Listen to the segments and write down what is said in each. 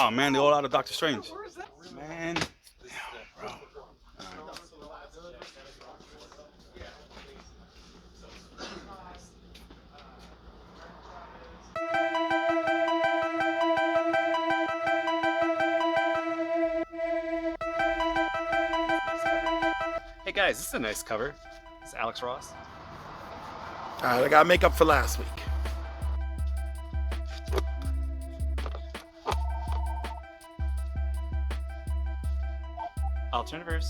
Oh man, they all out of Doctor Strange. Man, damn, bro. Hey guys, this is a nice cover. It's Alex Ross. All right, I got to make up for last week. Alternaverse.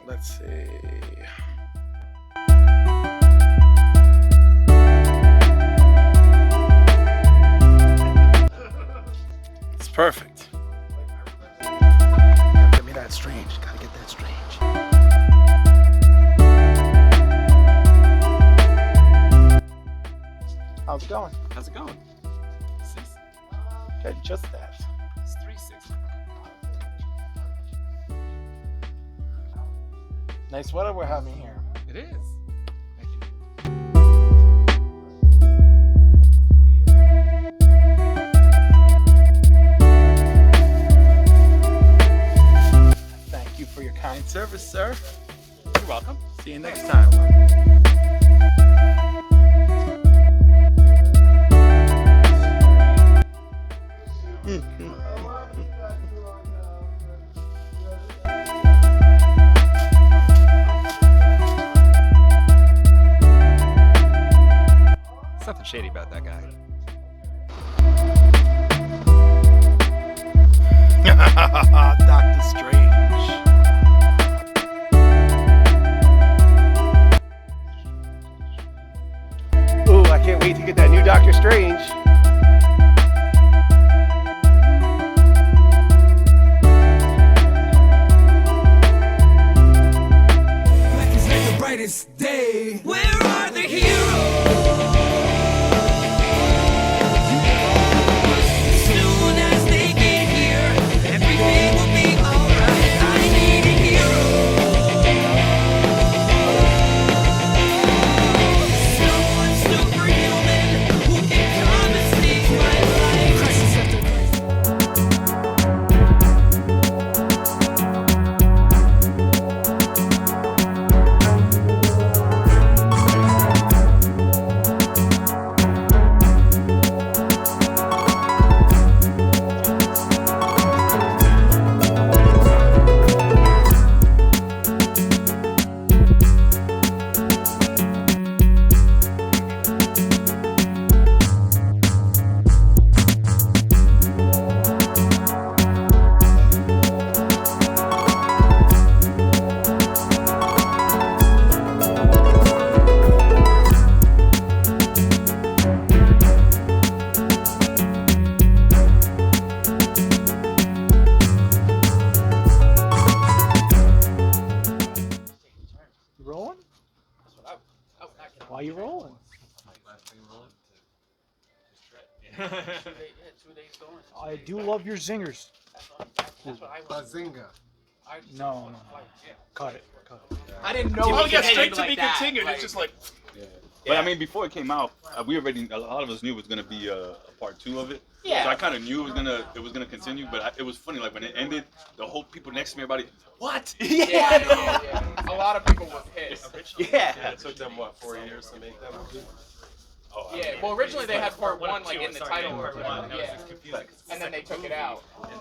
Let's see. It's perfect. Gotta get me that strange. Gotta get that strange. How's it going? How's it going? Six. Okay, just that. It's 360. Nice weather we're having here. It is. Thank you. Thank you for your kind service, sir. You're welcome. See you next time. There's nothing shady about that guy. Doctor Strange. Ooh, I can't wait to get that new Doctor Strange. Black is like the brightest day. Where are the heroes? As soon as they get here, everything will be alright. I need a hero. Someone superhuman who can come and save my life. Crisis after crisis. You rolling? Why are you rolling? I do love your zingers. Bazinga. No. Cut it. I didn't know. Oh we yeah, could straight end to like be that. continued. It's just like But I mean, before it came out, we already a lot of us knew it was gonna be a part 2 of it. Yeah. So I kind of knew it was gonna continue, but it was funny. Like when it ended, the whole people next to me, everybody, what? Yeah. a lot of people were pissed. Yeah. It took them, what, 4 years to make that movie? Oh, Yeah, well originally they had part 1 like in the title. Part one. That was Yeah. confusing. And then they took it out. And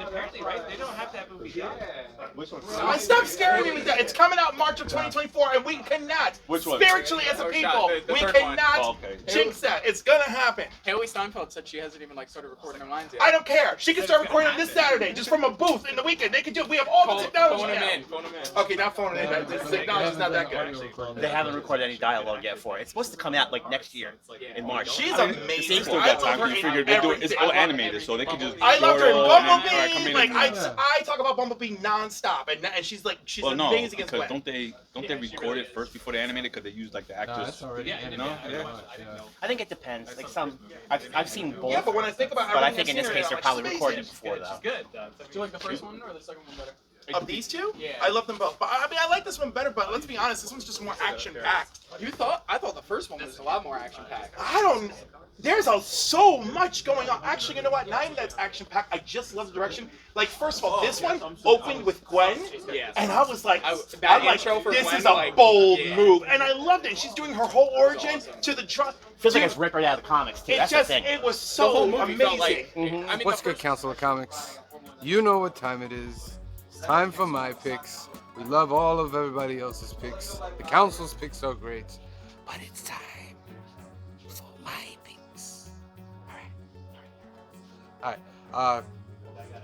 apparently, right? They don't have that movie done. Which one? Stop scaring me with that. It's coming out March of 2024, and we cannot, Which one? spiritually as a Oh, people, shot. The we third one. Oh, cannot okay. jinx that. It's gonna happen. Haley Steinfeld said she hasn't even like started recording her lines yet. I don't care. She can start recording this Saturday, just from a booth in the weekend. They can do. We have all the technology Phone him now. in. Phone him in. Okay, not phoning in. The technology's not that good. They haven't recorded any dialogue I'll get for it. It's supposed to come out like next year in March. She's I mean, amazing. They still I got love time. her You in figure they're doing it's everything. all I love animated, so they can just. I love her in Zoro and Bumblebee. Alright, come in Like and- I talk about Bumblebee nonstop, and she's like she's Well, no, amazing as because well. don't they record it first before they animate it? Because they use like the actors. that's already you know? Yeah. I think it depends. Like some, I've seen both. Yeah, but when I think about but I everything think in I've this seen case her, they're like, probably she's recording it amazing. before though. Good. Do you like the first one or the second one better? Of these two, Yeah. I love them both. But I mean, I like this one better. But let's be honest, this one's just more action packed. I thought the first one was a lot more action packed. I don't. There's so much going on. Actually, you know what? Not even that's action packed. I just love the direction. Like, first of all, this one opened with Gwen, Yes. and I was like, that I'm like, intro for this Gwen, is a like, bold yeah. move, and I loved it. She's doing her whole origin to the drop. Feels like it's ripped right out of the comics too. It That's just, the thing. it was The so whole movie amazing. felt like. I mean, What's the good, first- Council of Comics? You know what time it is. It's time for my picks. We love all of everybody else's picks. The Council's picks are great. But it's time for my picks. Alright.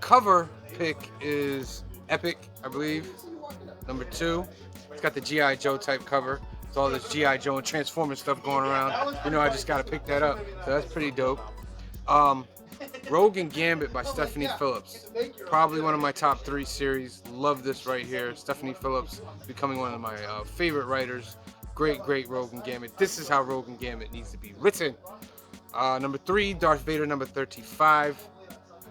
Cover pick is Epic, I believe. Number 2. It's got the G.I. Joe type cover. It's all this G.I. Joe and Transformers stuff going around. You know, I just gotta pick that up. So that's pretty dope. Rogue and Gambit by Stephanie Phillips. Probably one of my top 3 series. Love this right here. Stephanie Phillips becoming one of my favorite writers. Great Rogue and Gambit. This is how Rogue and Gambit needs to be written. Number 3, Darth Vader number 35.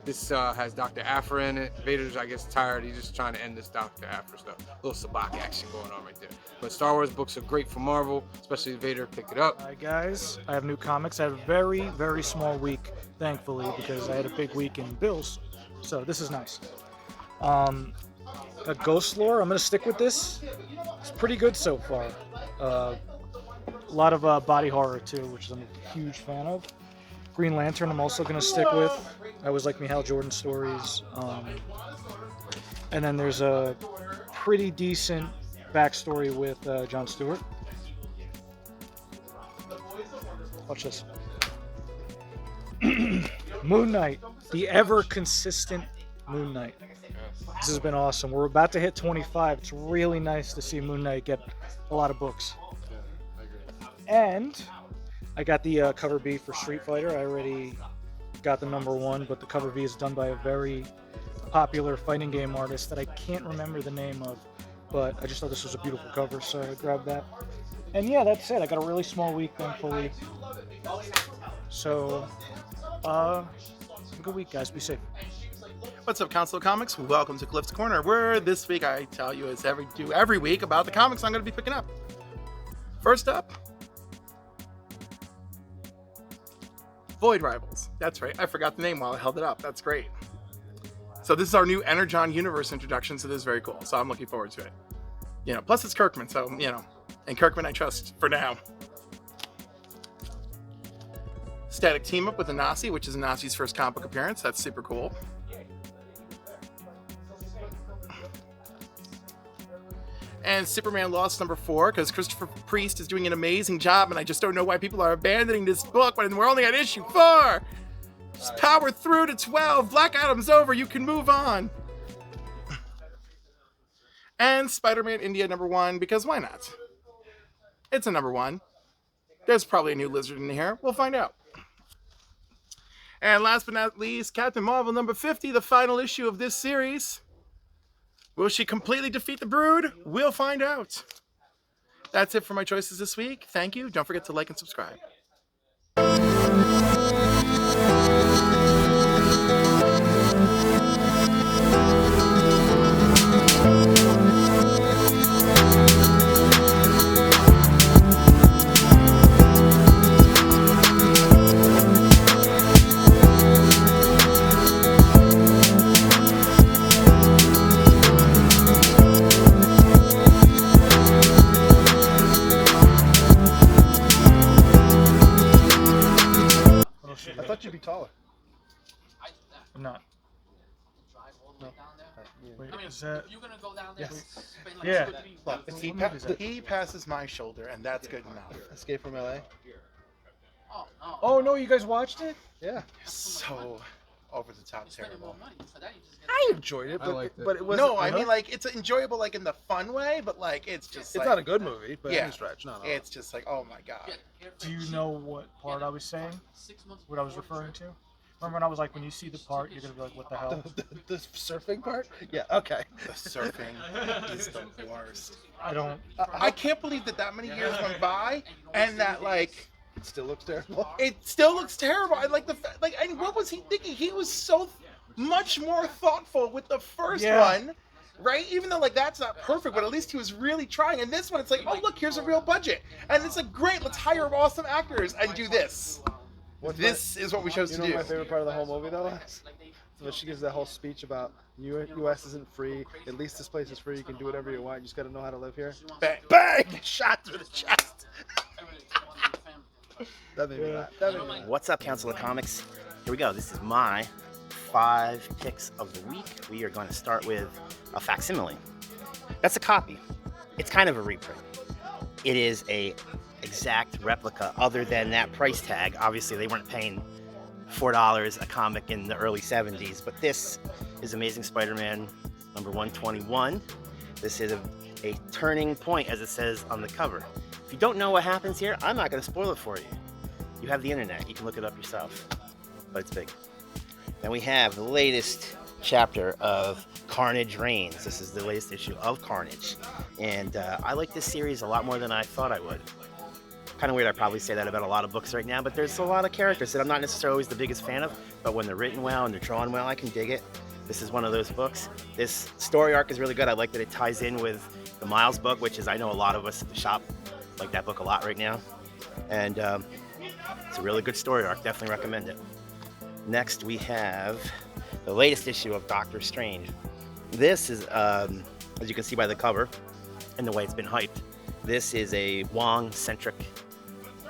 This has Dr. Aphra in it. Vader's, I guess, tired. He's just trying to end this Dr. Aphra stuff. A little sabacc action going on right there. But Star Wars books are great for Marvel, especially Vader. Pick it up. Hi guys, I have new comics. I had a very small week, thankfully, because I had a big week in bills. So this is nice. A Ghost Lore, I'm gonna stick with this. It's pretty good so far. A lot of body horror too, which I'm a huge fan of. Green Lantern, I'm also gonna stick with. I always like Michael Jordan stories. And then there's a pretty decent backstory with Jon Stewart. Watch this. Moon Knight, the ever consistent Moon Knight. This has been awesome. We're about to hit 25. It's really nice to see Moon Knight get a lot of books. And I got the cover B for Street Fighter. I already got the number 1, but the cover B is done by a very popular fighting game artist that I can't remember the name of, but I just thought this was a beautiful cover, so I grabbed that. And yeah, that's it. I got a really small week, thankfully. So, have a good week, guys. Be safe. What's up, Council of Comics? Welcome to Cliff's Corner, where this week I tell you, as every week, about the comics I'm going to be picking up. First up, Void Rivals. That's right. I forgot the name while I held it up. That's great. So this is our new Energon Universe introduction, so this is very cool. So I'm looking forward to it. You know, plus it's Kirkman, so, you know, and Kirkman I trust for now. Static team up with Anasi, which is Anasi's first comic book appearance. That's super cool. And Superman Lost number 4, because Christopher Priest is doing an amazing job, and I just don't know why people are abandoning this book when we're only at issue 4. Just power through to 12. Black Adam's over. You can move on. And Spider-Man India number 1, because why not? It's a number 1. There's probably a new lizard in here. We'll find out. And last but not least, Captain Marvel number 50, the final issue of this series. Will she completely defeat the Brood? We'll find out. That's it for my choices this week. Thank you. Don't forget to like and subscribe. I thought you'd be taller. I'm not. Wait, is that? You're gonna go down there. Yes. Yeah. Look, he passes my shoulder, and that's good enough. Escape from LA? Oh no. Oh no, you guys watched it? Yeah. So over the top terrible. I enjoyed it, I but liked it. but it was No, I mean like it's enjoyable like in the fun way, but like it's just it's like, not a good movie, but Yeah. any stretch. No. It's just like, oh my god. Do you know what part I was saying? What I was referring to? Remember when I was like, when you see the part, you're gonna be like, what the hell? The surfing part? Yeah. Okay. The surfing is the worst. I don't. I can't believe that many years went by and that like It still looks terrible. it still looks terrible. I like like, and what was he thinking? He was so much more thoughtful with the first Yeah. one, right? Even though like that's not perfect, but at least he was really trying. And this one, it's like, oh look, here's a real budget, and it's like, great, let's hire awesome actors and do this. This is what we chose You to know do. what my favorite part of the whole movie though is? So when she gives that whole speech about U.S. isn't free. At least this place is free. You can do whatever you want. You just got to know how to live here. Bang, bang, shot through the chest. That made me laugh. That made me laugh. What's up, Council of Comics? Here we go. This is my 5 picks of the week. We are going to start with a facsimile. That's a copy. It's kind of a reprint. It is a exact replica other than that price tag. Obviously, they weren't paying $4 a comic in the early 70s, but this is Amazing Spider-Man number 121. This is a turning point, as it says on the cover. If you don't know what happens here, I'm not going to spoil it for you. You have the internet. You can look it up yourself. But it's big. Then we have the latest chapter of Carnage Reigns. This is the latest issue of Carnage. And I like this series a lot more than I thought I would. Kind of weird I probably say that about a lot of books right now, but there's a lot of characters that I'm not necessarily always the biggest fan of, but when they're written well and they're drawn well, I can dig it. This is one of those books. This story arc is really good. I like that it ties in with the Miles book, which is, I know a lot of us at the shop like that book a lot right now. And it's a really good story arc. Definitely recommend it. Next, we have the latest issue of Doctor Strange. This is, as you can see by the cover and the way it's been hyped, this is a Wong-centric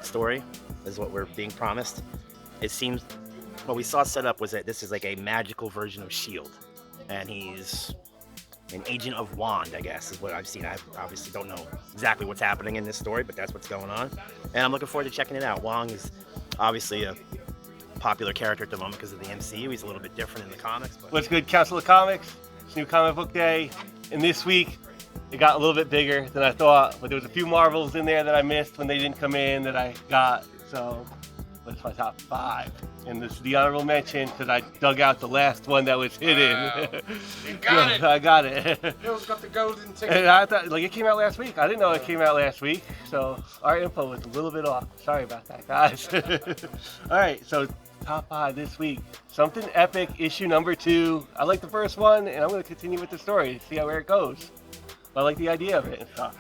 story, is what we're being promised. It seems, what we saw set up was that this is like a magical version of S.H.I.E.L.D. And he's an agent of Wand, I guess, is what I've seen. I obviously don't know exactly what's happening in this story, but that's what's going on. And I'm looking forward to checking it out. Wong is obviously a popular character at the moment because of the MCU. He's a little bit different in the comics. But What's good, Council of Comics? It's New Comic Book Day, and this week it got a little bit bigger than I thought, but there was a few Marvels in there that I missed when they didn't come in that I got, so that's my top 5. And this is the honorable mention because I dug out the last one that was hidden. Wow. You got it. I got it. Bill's got the golden ticket. And I thought, like, it came out last week. I didn't know it came out last week, so our info was a little bit off. Sorry about that, guys. All right, so top 5 this week. Something Epic, issue number 2. I like the first one, and I'm going to continue with the story, see where it goes. I like the idea of it and stuff.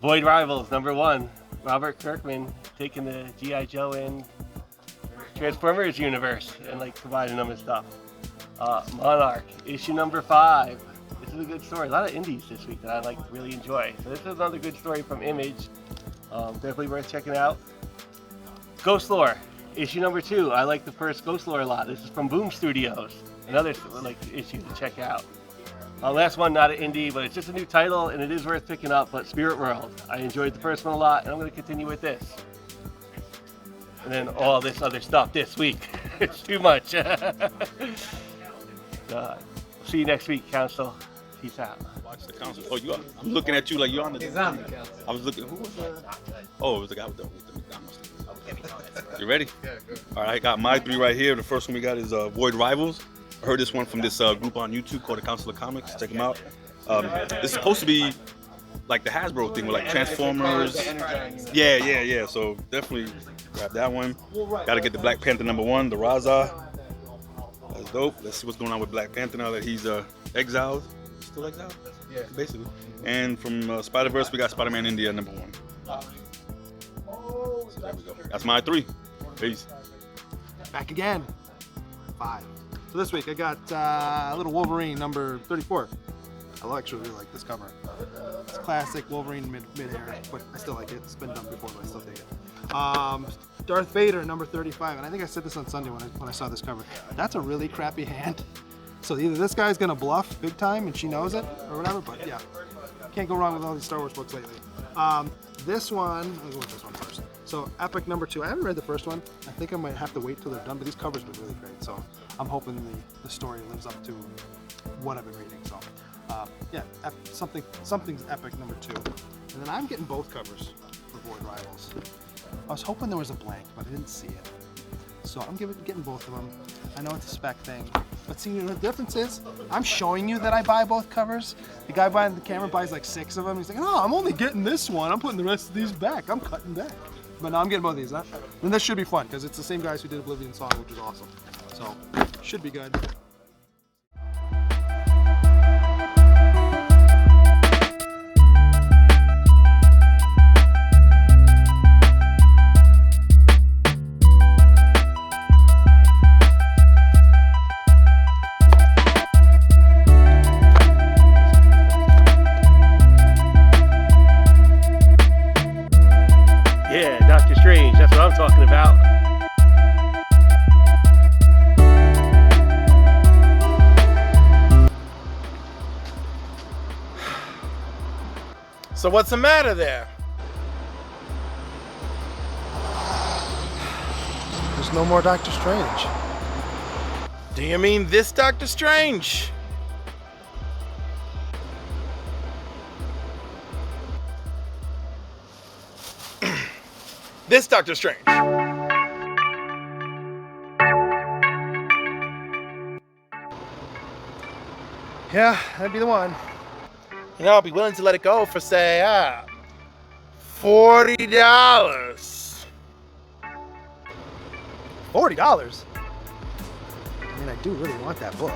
Void Rivals, number 1. Robert Kirkman taking the G.I. Joe and Transformers universe and like combining them and stuff. Monarch, issue number 5. This is a good story. A lot of indies this week that I like really enjoy. So this is another good story from Image. Definitely worth checking out. Ghost Lore, issue number 2. I like the first Ghost Lore a lot. This is from Boom Studios. Another like issue to check out. Last one, not an indie, but it's just a new title and it is worth picking up. But Spirit World, I enjoyed the first one a lot, and I'm going to continue with this. And then all this other stuff this week. It's too much. See you next week, Council. Peace out. Watch the council. Oh, you are. I'm looking at you like you're on the. He's on the council. I was looking. Who was that? Oh, it was the guy with the McDonald's. You ready? Yeah, good. All right, I got my 3 right here. The first one we got is Void Rivals. I heard this one from this group on YouTube called the Council of Comics. Check them out. This is supposed to be like the Hasbro thing with like Transformers. Yeah. So definitely grab that one. Got to get the Black Panther number 1, the Raza. That's dope. Let's see what's going on with Black Panther now that he's exiled. Still exiled? Yeah. Basically. And from Spiderverse, we got Spider-Man India number 1. So there we go. That's my 3. Peace. Back again. 5. So this week I got a little Wolverine number 34. I actually really like this cover. It's classic Wolverine mid-air, but I still like it. It's been done before, but I still take it. Darth Vader number 35, and I think I said this on Sunday when I saw this cover. That's a really crappy hand. So either this guy's gonna bluff big time and she knows it, or whatever. But yeah, can't go wrong with all these Star Wars books lately. This one, let me go with this one first. So Epic number 2. I haven't read the first one. I think I might have to wait till they're done, but these covers were really great. So I'm hoping the story lives up to what I've been reading. So yeah, something's Epic number 2. And then I'm getting both covers for Void Rivals. I was hoping there was a blank, but I didn't see it. So I'm getting both of them. I know it's a spec thing, but see, the difference is I'm showing you that I buy both covers. The guy behind the camera buys like 6 of them. He's like, "Oh, I'm only getting this one. I'm putting the rest of these back. I'm cutting back." But no, I'm getting both of these. Huh? And this should be fun because it's the same guys who did Oblivion Song, which is awesome. So should be good. Yeah, Doctor Strange, that's what I'm talking about. So what's the matter there? There's no more Doctor Strange. Do you mean this Doctor Strange? This Doctor Strange. Yeah, that'd be the one. You know, I'll be willing to let it go for, say, $40. $40? I mean, I do really want that book.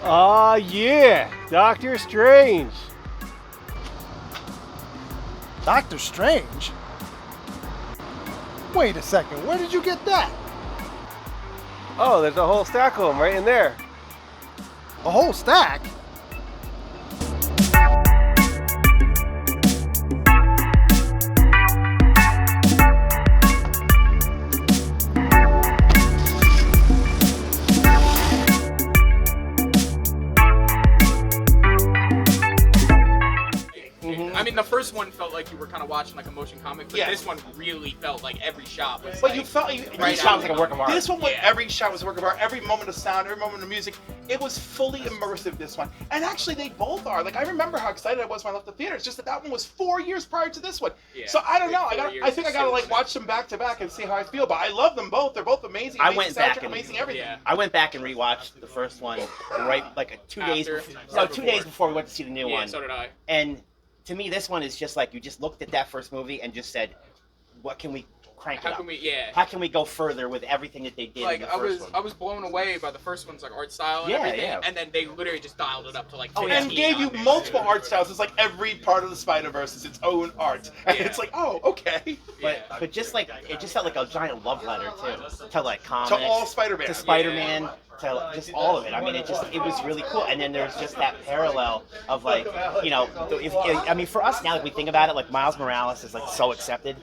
Aw, yeah, Doctor Strange. Doctor Strange? Wait a second, where did you get that? Oh, there's a whole stack of them right in there. A whole stack? I mean, the first one felt like you were kind of watching like a motion comic, but Yeah. this one really felt like every shot was. But like, you felt right Each out shot was like a work of art. This one, was, Yeah. every shot was a work of art. Every moment of sound, every moment of music, it was fully immersive. This one, and actually, they both are. Like I remember how excited I was when I left the theater. It's just that one was 4 years prior to this one. Yeah. So I don't Like know. 4 I years think I is gotta so like sick. watch them back to back and see how I feel. But I love them both. They're both amazing. I amazing went back soundtrack, and- amazing everything. Yeah. I went back and rewatched the first one right like 2 days. After? No, 2 days before we went to see the new Yeah, one. so did I. And to me, this one is just like you just looked at that first movie and just said, "What can we crank it How up? can we? Yeah. How can we go further with everything that they did Like in the I first was, one?" I was blown away by the first one's like art style and Yeah, everything, yeah. and then they literally just dialed it up to like. Oh, 15 yeah. And gave you on me. multiple art styles. It's like every part of the Spiderverse is its own art, and Yeah. it's like, oh, okay. But just like it just felt like a giant love letter too to like comics, To all Spider-Man. to Spider-Man, to just all of it. I mean, it was really cool. And then there's just that parallel of like, you know, I mean, for us now that we think about it, like Miles Morales is like so accepted.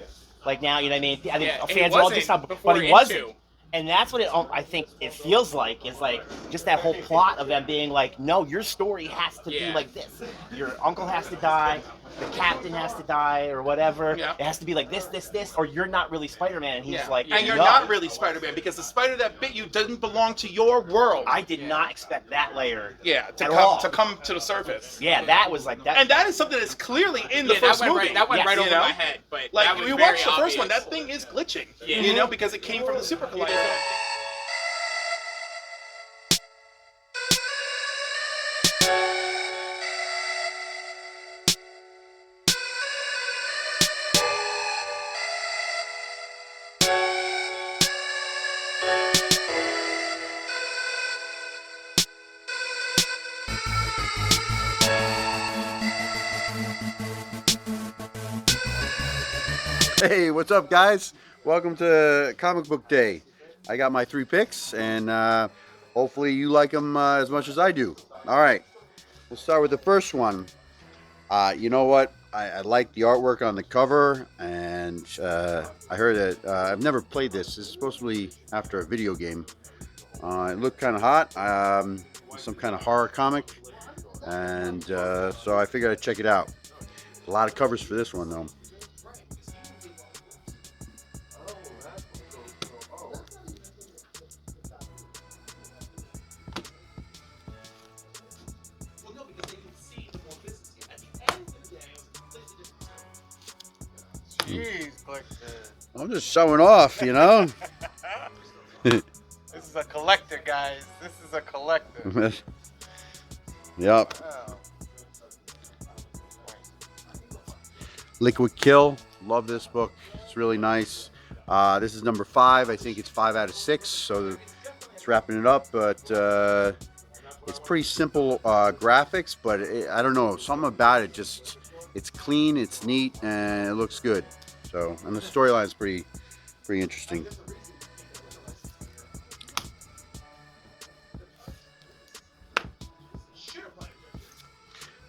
Like now, you know what I mean? I think Yeah, and fans he are all wasn't just not, before but he wasn't. Into. And that's what I think it feels like is like just that whole plot of them being like, no, your story has to be Yeah. like this. Your uncle has to die, the captain has to die, or whatever. Yeah. It has to be like this, or you're not really Spider-Man. And he's Yeah. like, and you're no. not really Spider-Man because the spider that bit you doesn't belong to your world. I did not expect that layer. Yeah, to at come all. to come to the surface. Yeah, that was like that. And that is something that's clearly in the Yeah, first that went movie. right. That went Yes. right You over know? my head. But Like that was we very watched the first one, obvious. that thing is glitching. Yeah. You know, because it came from the Super Collider. Hey, what's up, guys? Welcome to Comic Book Day. I got my 3 picks, and hopefully you like them as much as I do. All right, we'll start with the first one. You know what? I like the artwork on the cover, and I heard that I've never played this. This is supposed to be after a video game. It looked kind of hot, some kind of horror comic, and so I figured I'd check it out. A lot of covers for this one, though. Jeez, Click. I'm just showing off, you know. This is a collector, guys. This is a collector. Yep. Liquid Kill. Love this book. It's really nice. This is number 5. I think it's 5 out of 6, so it's wrapping it up. But it's pretty simple graphics, but I don't know, something about it just, it's clean, it's neat, and it looks good. So, and the storyline is pretty interesting.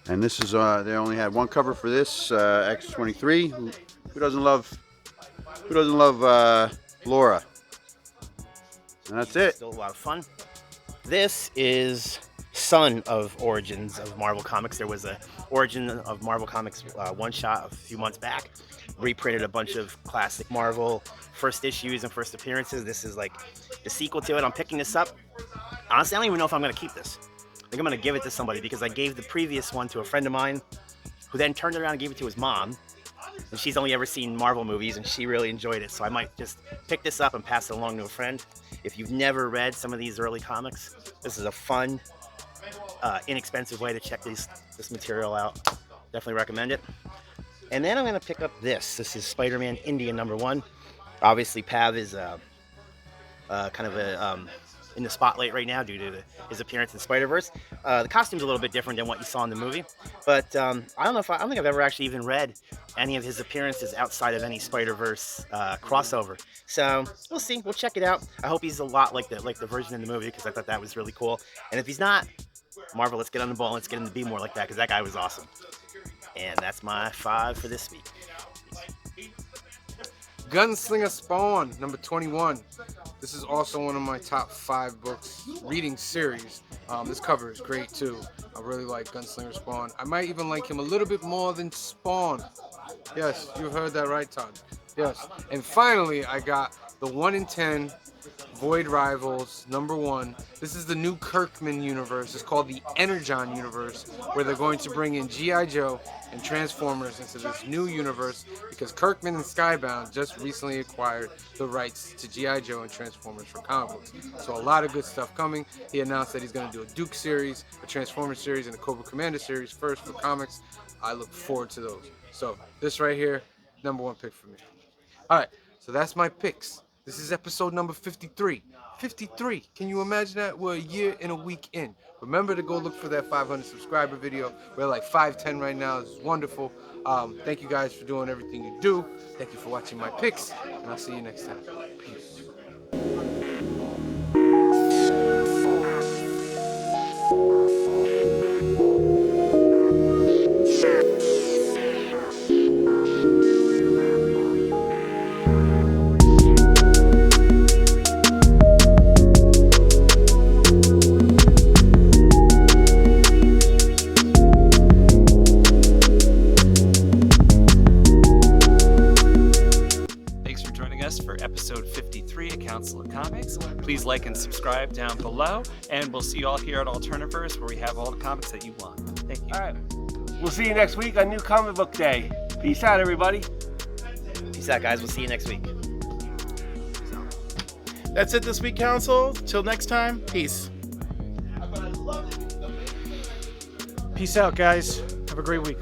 And this is they only had one cover for this X23. Who doesn't love Laura? And that's it. Still a lot of fun. This is son of Origins of Marvel Comics. There was a Origin of Marvel Comics one shot a few months back. Reprinted a bunch of classic Marvel first issues and first appearances. This is like the sequel to it. I'm picking this up. Honestly, I don't even know if I'm going to keep this. I think I'm going to give it to somebody because I gave the previous one to a friend of mine who then turned it around and gave it to his mom. And she's only ever seen Marvel movies and she really enjoyed it. So I might just pick this up and pass it along to a friend. If you've never read some of these early comics, this is a fun, inexpensive way to check this material out. Definitely recommend it. And then I'm going to pick up this. This is Spider-Man India #1. Obviously, Pav is kind of in the spotlight right now due to his appearance in Spiderverse. The costume's a little bit different than what you saw in the movie, but I don't think I've ever actually even read any of his appearances outside of any Spiderverse crossover. So we'll see. We'll check it out. I hope he's a lot like the version in the movie because I thought that was really cool. And if he's not, Marvel, let's get on the ball. Let's get him to be more like that because that guy was awesome. And that's my 5 for this week. Gunslinger Spawn, number 21. This is also one of my top 5 books reading series. This cover is great too. I really like Gunslinger Spawn. I might even like him a little bit more than Spawn. Yes, you heard that right, Todd. Yes. And finally, I got the 1 in 10 Void Rivals #1. This is the new Kirkman universe. It's called the Energon universe, where they're going to bring in G.I. Joe and Transformers into this new universe because Kirkman and Skybound just recently acquired the rights to G.I. Joe and Transformers for comic books. So a lot of good stuff coming. He announced that he's going to do a Duke series, a Transformers series, and a Cobra Commander series first for comics. I look forward to those. So this right here, #1 pick for me. All right, so that's my picks. This is episode number 53. 53. Can you imagine that? We're a year and a week in. Remember to go look for that 500 subscriber video. We're like 510 right now. This is wonderful. Thank you guys for doing everything you do. Thank you for watching my picks, and I'll see you next time. Peace. Please like and subscribe down below, and we'll see you all here at Alternaverse where we have all the comics that you want. Thank you. All right. We'll see you next week on New Comic Book Day. Peace out, everybody. Peace out, guys. We'll see you next week. That's it this week, Council. Till next time, peace. Peace out, guys. Have a great week.